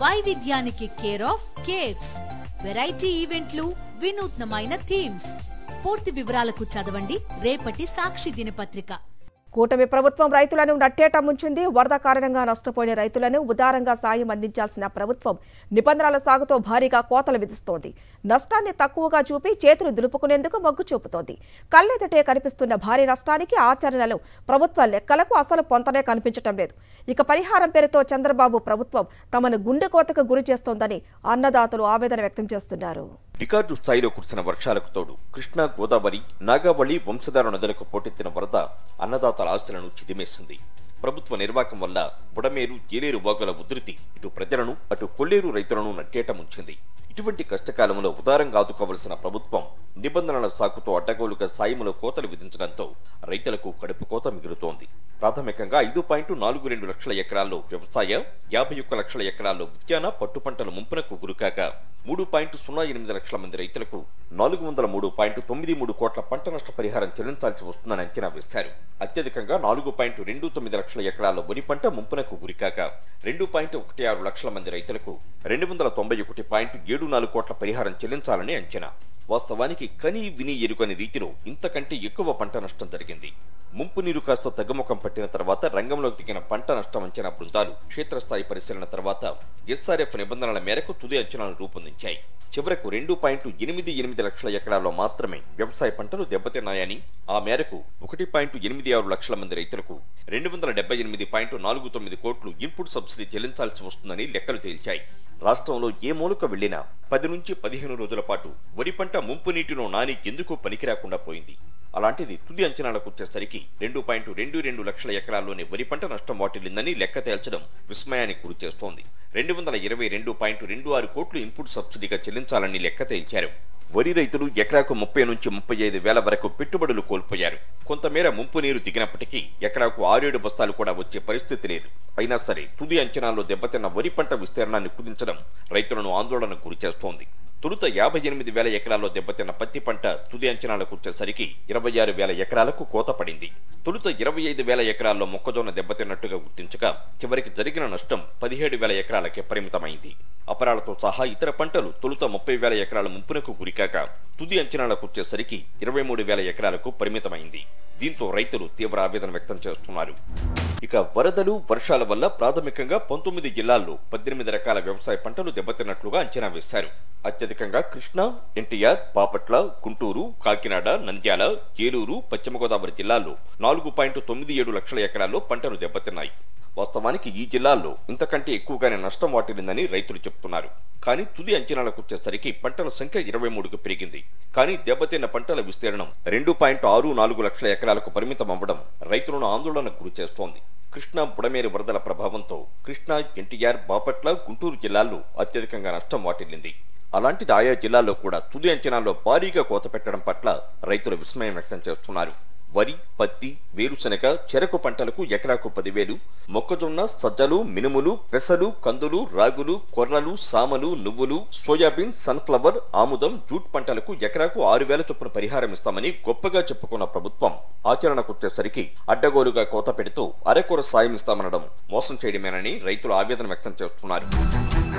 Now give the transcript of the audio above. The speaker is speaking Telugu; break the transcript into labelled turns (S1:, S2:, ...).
S1: వైవిధ్యానికి కేర్ ఆఫ్ కేవ్స్, వెరైటీ ఈవెంట్లు, వినూత్నమైన థీమ్స్. పూర్తి వివరాలకు చదవండి రేపటి సాక్షి దినపత్రిక.
S2: కూటమి ప్రభుత్వం రైతులను నట్టేట ముంచింది. వరద కారణంగా నష్టపోయిన రైతులను ఉదారంగా సాయం అందించాల్సిన ప్రభుత్వం నిబంధనల సాగుతో భారీగా కోతలు విధిస్తోంది. నష్టాన్ని తక్కువగా చూపి చేతులు దులుపుకునేందుకు మొగ్గు చూపుతోంది. కళ్లెదటే కనిపిస్తున్న భారీ నష్టానికి ఆచరణలో ప్రభుత్వ లెక్కలకు అసలు పొంతనే కనిపించటం లేదు. ఇక పరిహారం పేరుతో చంద్రబాబు ప్రభుత్వం తమను గుండె కోతకు గురి చేస్తోందని అన్నదాతలు ఆవేదన వ్యక్తం చేస్తున్నారు.
S3: రికార్డు స్థాయిలో కురిసిన వర్షాలకు తోడు కృష్ణా, గోదావరి, నాగావళి, వంశధార నదులకు పోటెత్తిన వరద అన్నదాతల ఆశలను చిదిమేసింది. ప్రభుత్వ నిర్వాహకం వల్ల బుడమేరు, ఏలేరు వాగుల ఉధృతి ఇటు ప్రజలను అటు కొల్లేరు రైతులను నట్టేట ముంచింది. ఇటువంటి కష్టకాలంలో ఉదారంగా ఆదుకోవలసిన ప్రభుత్వం నిబంధనల సాకుతో అడ్డగోలుగా సాయములో కోతలు విధించడంతో రైతులకు కడుపు కోత మిగులుతోంది. ప్రాథమికంగా 5.42 లక్షల ఎకరాల్లో వ్యవసాయ, 51 లక్షల ఎకరాల్లో ఉద్యాన, పట్టు పంటలు ముంపునకు గురికాక 3.08 లక్షల మంది రైతులకు 403.93 కోట్ల పంట నష్ట పరిహారం చెల్లించాల్సి వస్తుందని అంచనా వేశారు. అత్యధికంగా 4.29 లక్షల ఎకరాల్లో వరి పంట ముంపునకు గురికాక 2.16 లక్షల మంది రైతులకు 291.74 కోట్ల పరిహారం చెల్లించాలని అంచనా. వాస్తవానికి కని విని ఎరుకని రీతిలో ఇంతకంటే ఎక్కువ పంట నష్టం జరిగింది. ముంపు నీరు కాస్త తగ్గుముఖం పట్టిన తర్వాత రంగంలోకి దిగిన పంట నష్టం అంచనా బృందాలు క్షేత్రస్థాయి పరిశీలన తర్వాత SRF నిబంధనల మేరకు తుది అంచనాలు రూపొందించాయి. చివరకు 2.88 లక్షల ఎకరాల్లో మాత్రమే వ్యవసాయ పంటలు దెబ్బతిన్నాయని, ఆ మేరకు 1.86 లక్షల మంది రైతులకు 278.49 కోట్లు ఇన్పుట్ సబ్సిడీ చెల్లించాల్సి వస్తుందని లెక్కలు తేల్చాయి. రాష్ట్రంలో ఏ మూలక వెళ్లినా 10 నుంచి 15 రోజుల పాటు వరి పంట ముంపు నీటిలో నాని ఎందుకు పనికిరాకుండా పోయింది. అలాంటిది తుది అంచనాలకు వచ్చేసరికి 2.22 లక్షల ఎకరాల్లోనే వరి పంట నష్టం వాటిల్లిందని లెక్క తేల్చడం విస్మయానికి గురి చేస్తోంది. 222.26 కోట్లు ఇన్పుట్ సబ్సిడీగా చెల్లించాలని లెక్క తేల్చారు. వరి రైతులు ఎకరాకు 30 నుంచి 35 వేల వరకు పెట్టుబడులు కోల్పోయారు. కొంతమేర ముంపు నీరు దిగినప్పటికీ ఎకరాకు 6-7 బస్తాలు కూడా వచ్చే పరిస్థితి లేదు. అయినా సరే తుది అంచనాల్లో దెబ్బతిన్న వరి పంట విస్తీర్ణాన్ని కుదించడం రైతులను ఆందోళనకు గురి చేస్తోంది. తొలుత 58 వేల ఎకరాల్లో దెబ్బతిన్న పత్తి పంట తుది అంచనాలకు వచ్చేసరికి 26 వేల ఎకరాలకు కోత పడింది. తొలుత 25 వేల ఎకరాల్లో మొక్కజొన్న దెబ్బతిన్నట్టుగా గుర్తించగా చివరికి జరిగిన నష్టం 17 వేల ఎకరాలకే పరిమితమైంది. అపరాలతో సహా ఇతర పంటలు తొలుత 30 వేల ఎకరాల ముంపునకు గురికాక తుది అంచనాలకు వచ్చేసరికి 23 వేల ఎకరాలకు పరిమితమైంది. దీంతో రైతులు తీవ్ర ఆవేదన వ్యక్తం చేస్తున్నారు. ఇక వరదలు, వర్షాల వల్ల ప్రాథమికంగా 19 జిల్లాల్లో 18 రకాల వ్యవసాయ పంటలు దెబ్బతిన్నట్లుగా అంచనా వేశారు. అత్యధికంగా కృష్ణా, ఎన్టీఆర్, బాపట్ల, గుంటూరు, కాకినాడ, నంద్యాల, ఏలూరు, పశ్చిమ గోదావరి జిల్లాల్లో 4.97 లక్షల ఎకరాల్లో పంటలు దెబ్బతిన్నాయి. వాస్తవానికి ఈ జిల్లాల్లో ఇంతకంటే ఎక్కువగానే నష్టం వాటిల్లిందని రైతులు చెబుతున్నారు. కానీ తుది అంచనాలకు వచ్చేసరికి పంటల సంఖ్య 23కు పెరిగింది. కానీ దెబ్బతిన్న పంటల విస్తీర్ణం 2.64 లక్షల ఎకరాలకు పరిమితం అవ్వడం రైతులను ఆందోళనకు గురి చేస్తోంది. కృష్ణా, బుడమేరు వరదల ప్రభావంతో కృష్ణా, ఎన్టీఆర్, బాపట్ల, గుంటూరు జిల్లాల్లో అత్యధికంగా నష్టం వాటిల్లింది. అలాంటిది ఆయా జిల్లాల్లో కూడా తుది అంచనాల్లో భారీగా కోత పెట్టడం పట్ల రైతులు విస్మయం వ్యక్తం చేస్తున్నారు. వరి, పత్తి, వేరుశనగ, చెరకు పంటలకు ఎకరాకు 10,000, మొక్కజొన్న, సజ్జలు, మినుములు, పెసలు, కందులు, రాగులు, కొర్రలు, సామలు, నువ్వులు, సోయాబీన్, సన్ఫ్లవర్, ఆముదం, జూట్ పంటలకు ఎకరాకు 6,000 చొప్పున పరిహారం ఇస్తామని గొప్పగా చెప్పుకున్న ప్రభుత్వం ఆచరణకు వచ్చేసరికి అడ్డగోలుగా కోత పెడుతూ అరకొర సాయం ఇస్తామనడం మోసం చేయడమేనని రైతులు ఆవేదన వ్యక్తం చేస్తున్నారు.